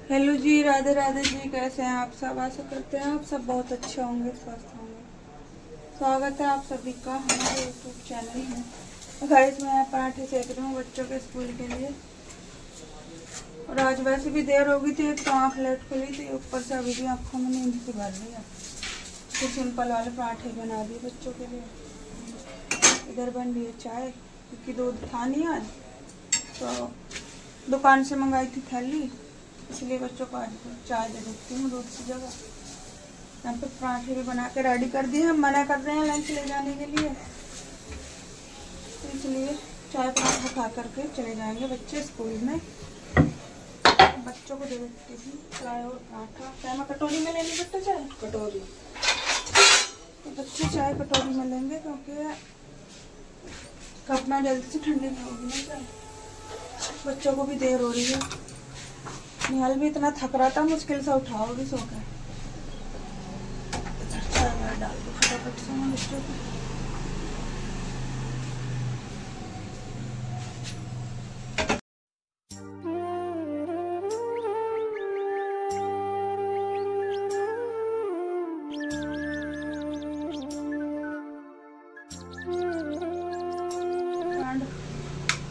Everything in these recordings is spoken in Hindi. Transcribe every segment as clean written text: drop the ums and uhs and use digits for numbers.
हेलो जी, राधे राधे जी। कैसे हैं आप सब? आशा करते हैं आप सब बहुत अच्छे होंगे, स्वस्थ होंगे। स्वागत है आप सभी का हमारे यूट्यूब चैनल में। गाइस, मैं पराठे सेक रही हूँ बच्चों के स्कूल के लिए। और आज वैसे भी देर हो गई थी, एक तो आँख लेट खुली थी, ऊपर से अभी भी आँखों में नींद सी भर रही है। तो सिंपल वाले पराठे बना दिए बच्चों के लिए। इधर बन रही है चाय, क्योंकि दूध था नहीं आज, तो दुकान से मंगाई थी थैली, इसलिए बच्चों को आज चाय दे देती हूँ दूध की जगह। यहाँ पे पराठे भी बना के रेडी कर दिए। हम मना कर रहे हैं लंच ले जाने के लिए, तो इसलिए चाय पराठा खा करके चले जाएंगे बच्चे स्कूल में। बच्चों को दे देती हूँ चाय और पराठा। चाय में कटोरी में लेंगे बच्चे, चाय कटोरी, तो बच्चे चाय कटोरी में लेंगे, क्योंकि कप ना जल्दी से ठंडी नहीं होगी ना चाय। बच्चों को भी देर हो रही है। निहाल भी इतना थक रहा था, मुश्किल से उठाओगी सो कर। चाय डाल दो फटाफट से मैं बच्चों को।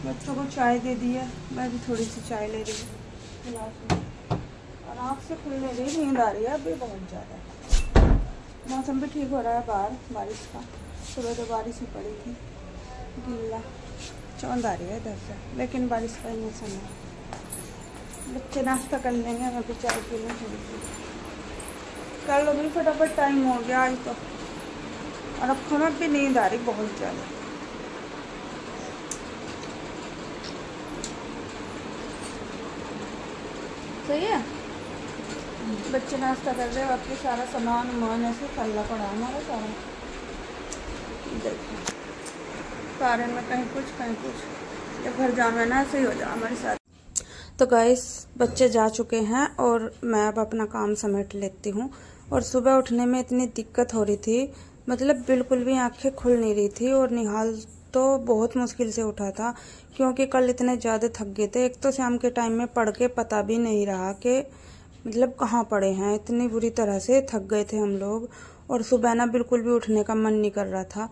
बच्चों को चाय दे दी है, मैं भी थोड़ी सी चाय ले रही हूँ गिलास में। और आँख से खुलने रही, नींद आ रही है अभी बहुत ज़्यादा। मौसम भी ठीक हो रहा है बाहर बारिश का। सुबह तो बारिश ही पड़ी थी, गिल्ला चौंध आ रही है इधर से, लेकिन बारिश का ही मौसम है। बच्चे नाश्ता कर लेंगे, मैं भी चाय पी लूँ थोड़ी सी। कर लो भी फटाफट, टाइम हो गया आज तो। और अब में भी नींद आ रही बहुत ज़्यादा। सही है। बच्चे नाश्ता कर रहे हैं, बाकी सारा सामान वामान ऐसे फैला पड़ा है हमारा सारा। देखो सारे में कहीं कुछ, जब घर जाना है ना ऐसे ही हो जाए हमारे साथ। तो गाइस, बच्चे जा चुके हैं और मैं अब अपना काम समेट लेती हूँ। और सुबह उठने में इतनी दिक्कत हो रही थी, मतलब बिल्कुल भी आंखें खुल नहीं रही थी। और निहाल तो बहुत मुश्किल से उठा था, क्योंकि कल इतने ज़्यादा थक गए थे। एक तो शाम के टाइम में पढ़ के पता भी नहीं रहा कि मतलब कहाँ पड़े हैं, इतनी बुरी तरह से थक गए थे हम लोग। और सुबह ना बिल्कुल भी उठने का मन नहीं कर रहा था,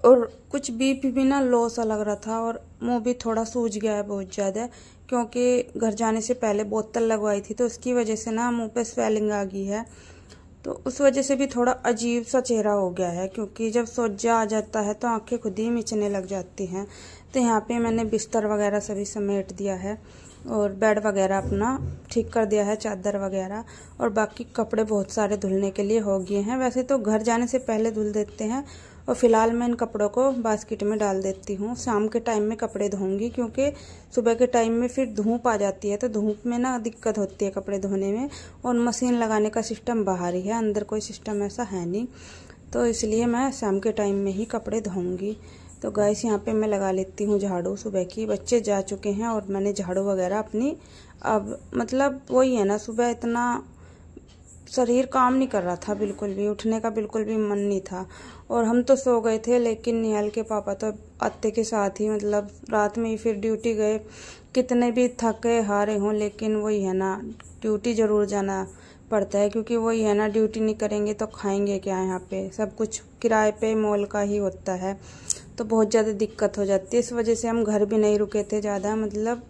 और कुछ बीपी भी ना लो सा लग रहा था, और मुंह भी थोड़ा सूज गया है बहुत ज़्यादा, क्योंकि घर जाने से पहले बोतल लगवाई थी, तो उसकी वजह से ना मुंह पे स्वेलिंग आ गई है। तो उस वजह से भी थोड़ा अजीब सा चेहरा हो गया है, क्योंकि जब सोजा आ जाता है तो आंखें खुद ही मिचने लग जाती हैं। तो यहाँ पे मैंने बिस्तर वगैरह सभी समेट दिया है, और बेड वगैरह अपना ठीक कर दिया है, चादर वगैरह। और बाकी कपड़े बहुत सारे धुलने के लिए हो गए हैं। वैसे तो घर जाने से पहले धुल देते हैं, और फिलहाल मैं इन कपड़ों को बास्केट में डाल देती हूँ। शाम के टाइम में कपड़े धोऊंगी, क्योंकि सुबह के टाइम में फिर धूप आ जाती है, तो धूप में ना दिक्कत होती है कपड़े धोने में। और मशीन लगाने का सिस्टम बाहर ही है, अंदर कोई सिस्टम ऐसा है नहीं, तो इसलिए मैं शाम के टाइम में ही कपड़े धोऊंगी। तो गाइस, यहाँ पे मैं लगा लेती हूँ झाड़ू सुबह की। बच्चे जा चुके हैं और मैंने झाड़ू वगैरह अपनी, अब मतलब वही है ना, सुबह इतना शरीर काम नहीं कर रहा था, बिल्कुल भी उठने का बिल्कुल भी मन नहीं था। और हम तो सो गए थे, लेकिन निहाल के पापा तो अत्ते के साथ ही मतलब रात में ही फिर ड्यूटी गए। कितने भी थके हारे हों, लेकिन वही है ना, ड्यूटी ज़रूर जाना पड़ता है, क्योंकि वही है ना, ड्यूटी नहीं करेंगे तो खाएंगे क्या? यहाँ पे सब कुछ किराए पे मॉल का ही होता है, तो बहुत ज़्यादा दिक्कत हो जाती है। इस वजह से हम घर भी नहीं रुके थे ज़्यादा, मतलब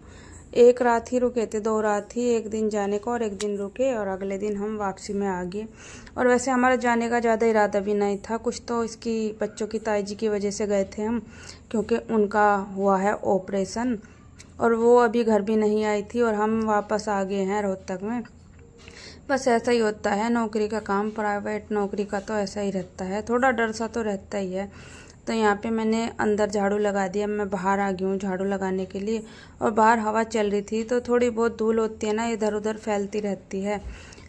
एक रात ही रुके थे, 2 रात ही, एक दिन जाने को और एक दिन रुके, और अगले दिन हम वापसी में आ गए। और वैसे हमारा जाने का ज़्यादा इरादा भी नहीं था, कुछ तो इसकी बच्चों की ताई जी की वजह से गए थे हम, क्योंकि उनका हुआ है ऑपरेशन, और वो अभी घर भी नहीं आई थी, और हम वापस आ गए हैं रोहतक में। बस ऐसा ही होता है, नौकरी का काम, प्राइवेट नौकरी का तो ऐसा ही रहता है, थोड़ा डर सा तो रहता ही है। तो यहाँ पे मैंने अंदर झाड़ू लगा दिया, मैं बाहर आ गई हूँ झाड़ू लगाने के लिए। और बाहर हवा चल रही थी, तो थोड़ी बहुत धूल होती है ना, इधर उधर फैलती रहती है,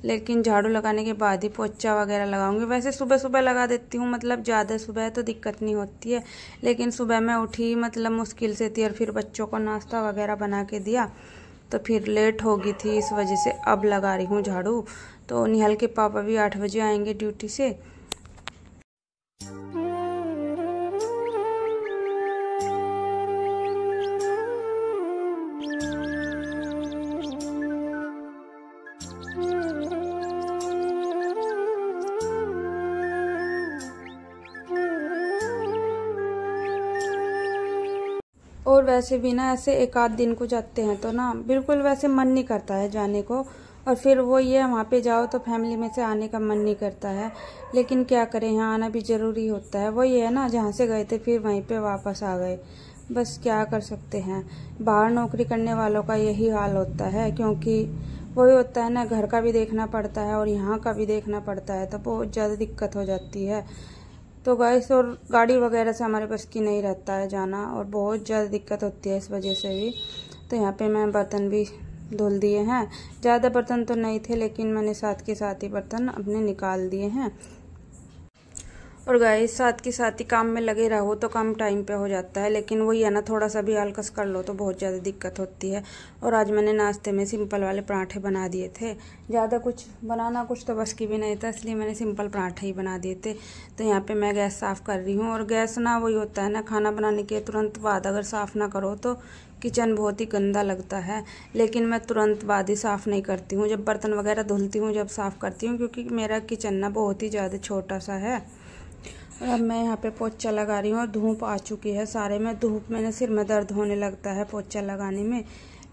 लेकिन झाड़ू लगाने के बाद ही पोछा वगैरह लगाऊंगी। वैसे सुबह सुबह लगा देती हूँ, मतलब ज़्यादा सुबह तो दिक्कत नहीं होती है, लेकिन सुबह मैं उठी मतलब मुश्किल से थी, और फिर बच्चों को नाश्ता वगैरह बना के दिया, तो फिर लेट हो गई थी, इस वजह से अब लगा रही हूँ झाड़ू। तो निहाल के पापा भी 8 बजे आएंगे ड्यूटी से। और वैसे भी ना ऐसे एक आध दिन को जाते हैं तो ना बिल्कुल वैसे मन नहीं करता है जाने को। और फिर वो ये वहाँ पे जाओ तो फैमिली में से आने का मन नहीं करता है, लेकिन क्या करें, यहाँ आना भी ज़रूरी होता है। वही है ना, जहाँ से गए थे फिर वहीं पे वापस आ गए, बस क्या कर सकते हैं। बाहर नौकरी करने वालों का यही हाल होता है, क्योंकि वही होता है ना, घर का भी देखना पड़ता है और यहाँ का भी देखना पड़ता है, तो बहुत ज़्यादा दिक्कत हो जाती है। तो गैस और गाड़ी वगैरह से हमारे बस की नहीं रहता है जाना, और बहुत ज़्यादा दिक्कत होती है इस वजह से भी। तो यहाँ पे मैं बर्तन भी धुल दिए हैं। ज़्यादा बर्तन तो नहीं थे, लेकिन मैंने साथ के साथ ही बर्तन अपने निकाल दिए हैं। और गाइस साथ के साथ ही काम में लगे रहो तो कम टाइम पे हो जाता है, लेकिन वही है ना, थोड़ा सा भी आलकस कर लो तो बहुत ज़्यादा दिक्कत होती है। और आज मैंने नाश्ते में सिंपल वाले पराठे बना दिए थे। ज़्यादा कुछ बनाना कुछ तो बस की भी नहीं था, इसलिए मैंने सिंपल पराठे ही बना दिए थे। तो यहाँ पे मैं गैस साफ़ कर रही हूँ। और गैस ना वही होता है ना, खाना बनाने के तुरंत बाद अगर साफ़ ना करो तो किचन बहुत ही गंदा लगता है। लेकिन मैं तुरंत बाद ही साफ़ नहीं करती हूँ, जब बर्तन वगैरह धुलती हूँ जब साफ़ करती हूँ, क्योंकि मेरा किचन ना बहुत ही ज़्यादा छोटा सा है। और अब मैं यहाँ पे पोंछा लगा रही हूँ और धूप आ चुकी है सारे में। धूप में ना सिर में दर्द होने लगता है पोंछा लगाने में,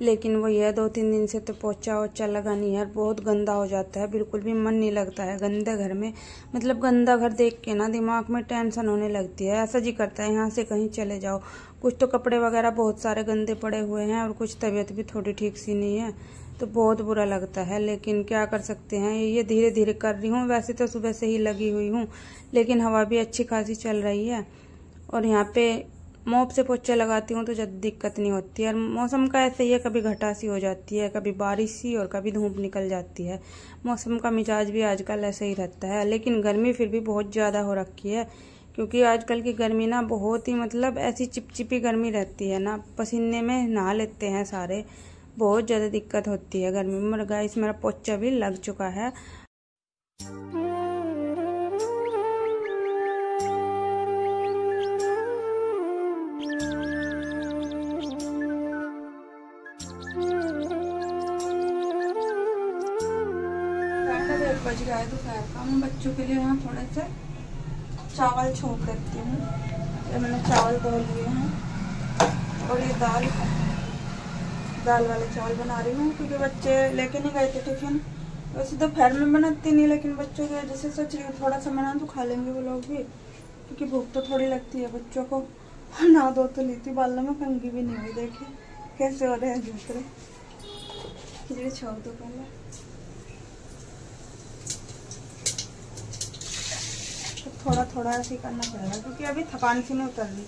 लेकिन वही है 2-3 दिन से तो पोंछा वोछा लगानी है, बहुत गंदा हो जाता है, बिल्कुल भी मन नहीं लगता है गंदे घर में। मतलब गंदा घर देख के ना दिमाग में टेंशन होने लगती है, ऐसा जी करता है यहाँ से कहीं चले जाओ। कुछ तो कपड़े वगैरह बहुत सारे गंदे पड़े हुए हैं और कुछ तबीयत भी थोड़ी ठीक सी नहीं है, तो बहुत बुरा लगता है। लेकिन क्या कर सकते हैं, ये धीरे धीरे कर रही हूँ। वैसे तो सुबह से ही लगी हुई हूँ, लेकिन हवा भी अच्छी खासी चल रही है। और यहाँ पे मोप से पोंछा लगाती हूँ तो ज़्यादा दिक्कत नहीं होती है। और मौसम का ऐसे ही है, कभी घटा सी हो जाती है, कभी बारिश सी, और कभी धूप निकल जाती है। मौसम का मिजाज भी आजकल ऐसे ही रहता है। लेकिन गर्मी फिर भी बहुत ज़्यादा हो रखी है, क्योंकि आजकल की गर्मी ना बहुत ही मतलब ऐसी चिपचिपी गर्मी रहती है ना, पसीने में नहा लेते हैं सारे, बहुत ज़्यादा दिक्कत होती है गर्मी में। गाइस मेरा पोंछा भी लग चुका है। बज गया है दोपहर का। मैं बच्चों के लिए यहाँ थोड़े से चावल छोंक देती हूँ। ये मैंने चावल धो लिए हैं और ये दाल वाले चावल बना रही हूँ, क्योंकि बच्चे लेके नहीं गए थे टिफिन। वैसे दोपहर में बनाती नहीं, लेकिन बच्चों की वजह से सोच रही हूँ थोड़ा सा बना तो खा लेंगे वो लोग भी, क्योंकि भूख तो थोड़ी लगती है बच्चों को। ना दो तो ली थी, बालों में कंघी भी नहीं हुई, देखिए कैसे हो रहे हैं दूसरे। खिचड़ी छोड़ दो पहले, थोड़ा थोड़ा ऐसे ही करना पड़ेगा, क्योंकि अभी थकान सी नहीं उतर रही।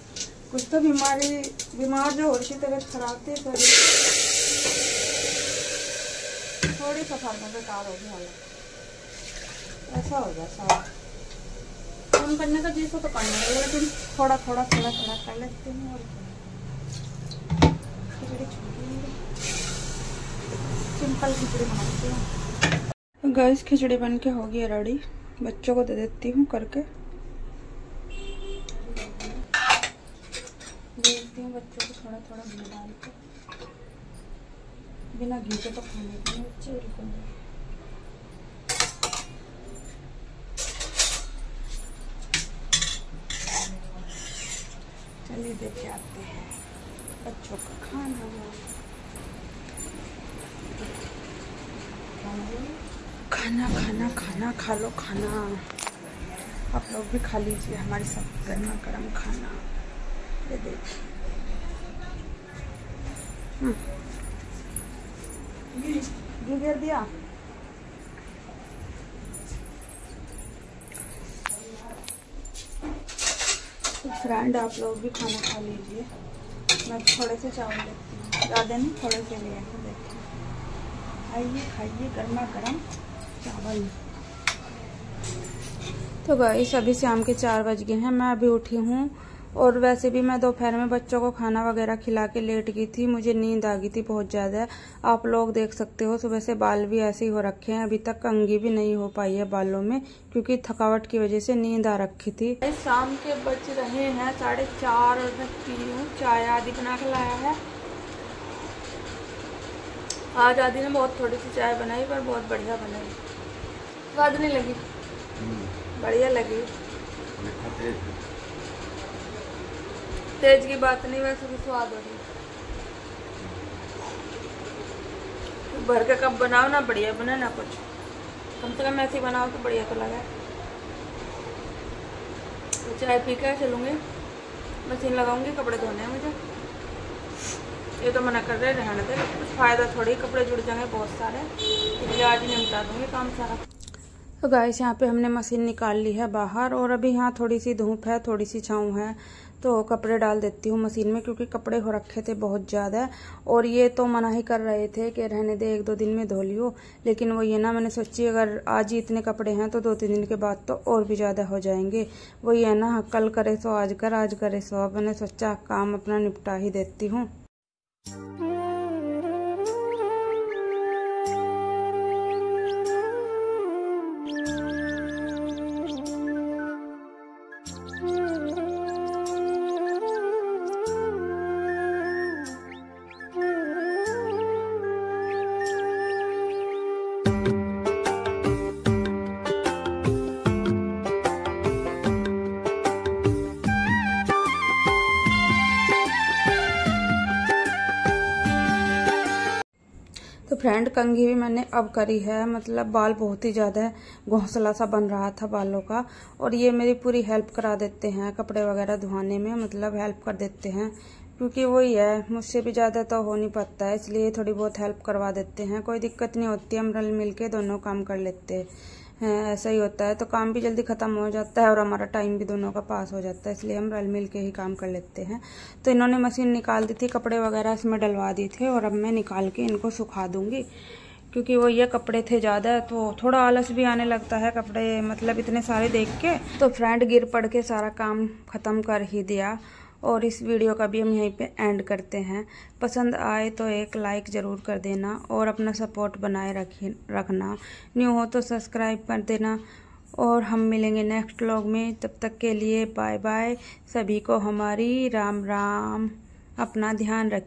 कुछ तो बीमार जो हो रही थी, तबीयत खराब थी, थोड़ी सफर में बेकार हो गई हालत, ऐसा हो गया सारा। फोन करने का जैसा तो करना है, लेकिन थोड़ा थोड़ा कर लेते हैं। और खिचड़ी सिंपल खिचड़ी बनाती हूँ। गैस खिचड़ी बन के हो गई रेडी, बच्चों को दे देती हूँ करके। देखती हूँ बच्चों को थोड़ा थोड़ा घी डाल के, बिना घी के तो खाने के लिए बच्चे बिल्कुल नहीं। चलिए देख के आते हैं बच्चों का खाना। खाना खाना खाना खा लो खाना, आप लोग भी खा लीजिए हमारे साथ गर्मा गर्म खाना। ये देखिए घी गिर दिया। तो फ्रेंड आप लोग भी खाना खा लीजिए। मैं थोड़े से चावल लेती हूँ, ज़्यादा नहीं, थोड़े से लिए हैं। देखिए आइए खाइए गर्मा गर्म चावल। तो गाइस अभी शाम के 4 बज गए हैं, मैं अभी उठी हूँ। और वैसे भी मैं दोपहर में बच्चों को खाना वगैरह खिला के लेट गई थी, मुझे नींद आ गई थी बहुत ज़्यादा। आप लोग देख सकते हो सुबह से बाल भी ऐसे ही हो रखे हैं, अभी तक कंघी भी नहीं हो पाई है बालों में, क्योंकि थकावट की वजह से नींद आ रखी थी। शाम के बज रहे हैं 4:30, मैं पी रही हूँ चाय। आदि बना के लाया है, आज आदि ने बहुत थोड़ी सी चाय बनाई, पर बहुत बढ़िया बनाई। स्वाद नहीं लगी, बढ़िया लगी। तेज की बात नहीं, वैसे भी स्वाद हो रही। भर के कप बनाओ ना, बढ़िया बने ना कुछ, कम से कम ऐसे बनाओ तो बढ़िया तो लगे। तो चाय पी कर चलूँगी, मशीन लगाऊंगी, कपड़े धोने हैं मुझे। ये तो मना कर रहे रहने दे, कुछ फ़ायदा थोड़ी, कपड़े जुड़ जाएंगे बहुत सारे, इसलिए आज ही निपटा दूँगी काम सारा। तो गाइस यहाँ पे हमने मशीन निकाल ली है बाहर, और अभी यहाँ थोड़ी सी धूप है, थोड़ी सी छाँव है, तो कपड़े डाल देती हूँ मशीन में, क्योंकि कपड़े हो रखे थे बहुत ज़्यादा। और ये तो मना ही कर रहे थे कि रहने दे, 1-2 दिन में धो लियो, लेकिन वो ये ना, मैंने सोची अगर आज ही इतने कपड़े हैं तो 2-3 दिन के बाद तो और भी ज़्यादा हो जाएंगे। वही है ना, कल करे सो आज कर, आज करे सो अब। मैंने सोचा काम अपना निपटा ही देती हूँ। तो फ्रेंड कंघी भी मैंने अब करी है, मतलब बाल बहुत ही ज़्यादा घोंसला सा बन रहा था बालों का, और ये मेरी पूरी हेल्प करा देते हैं कपड़े वगैरह धुआने में, मतलब हेल्प कर देते हैं, क्योंकि वही है, मुझसे भी ज़्यादा तो हो नहीं पाता है, इसलिए थोड़ी बहुत हेल्प करवा देते हैं। कोई दिक्कत नहीं होती, हम रल मिल के दोनों काम कर लेते हैं, ऐसा ही होता है, तो काम भी जल्दी ख़त्म हो जाता है और हमारा टाइम भी दोनों का पास हो जाता है, इसलिए हम रल मिल के ही काम कर लेते हैं। तो इन्होंने मशीन निकाल दी थी, कपड़े वगैरह इसमें डलवा दिए थे, और अब मैं निकाल के इनको सुखा दूँगी, क्योंकि वो ये कपड़े थे ज़्यादा, तो थोड़ा आलस भी आने लगता है कपड़े मतलब इतने सारे देख के। तो फ्रेंड गिर पड़ के सारा काम ख़त्म कर ही दिया, और इस वीडियो का भी हम यहीं पे एंड करते हैं। पसंद आए तो एक लाइक ज़रूर कर देना, और अपना सपोर्ट बनाए रखना, न्यू हो तो सब्सक्राइब कर देना, और हम मिलेंगे नेक्स्ट व्लॉग में। तब तक के लिए बाय बाय, सभी को हमारी राम राम, अपना ध्यान रखें।